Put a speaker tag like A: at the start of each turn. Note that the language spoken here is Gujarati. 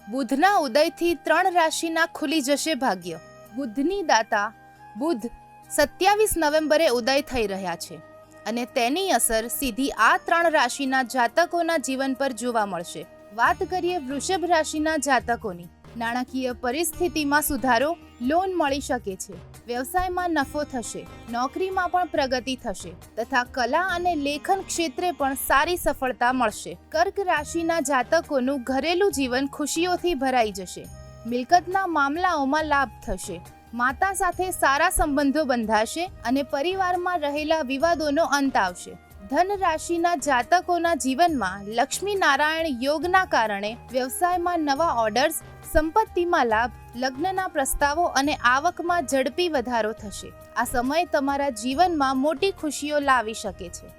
A: બુધના ઉદયથી 3 રાશિના ખુલી જશે ભાગ્ય. બુધની દાતા બુધ 27 નવેમ્બરે ઉદય થઈ રહ્યા છે અને તેની અસર સીધી આ 3 રાશિના જાતકોના જીવન પર જોવા મળશે. વાત કરીએ વૃષભ રાશિના જાતકોની. નાણાકીય પરિસ્થિતિમાં સુધારો, લોન મળી શકે છે, વ્યવસાયમાં નફો થશે, નોકરીમાં પણ પ્રગતિ થશે તથા કલા અને લેખન ક્ષેત્રે પણ સારી સફળતા મળશે. કર્ક રાશિના જાતકોનું ઘરેલું જીવન ખુશીઓથી ભરાઈ જશે. મિલકતના મામલાઓમાં લાભ થશે. માતા સાથે સારા સંબંધો બંધાશે અને પરિવારમાં રહેલા વિવાદોનો અંત આવશે. ધન રાશિના જાતકોના જીવનમાં લક્ષ્મી નારાયણ યોગના કારણે વ્યવસાયમાં નવા ઓર્ડર્સ, સંપત્તિમાં લાભ, લગ્નના પ્રસ્તાવો અને આવકમાં ઝડપી વધારો થશે. આ સમય તમારા જીવનમાં મોટી ખુશીઓ લાવી શકે છે.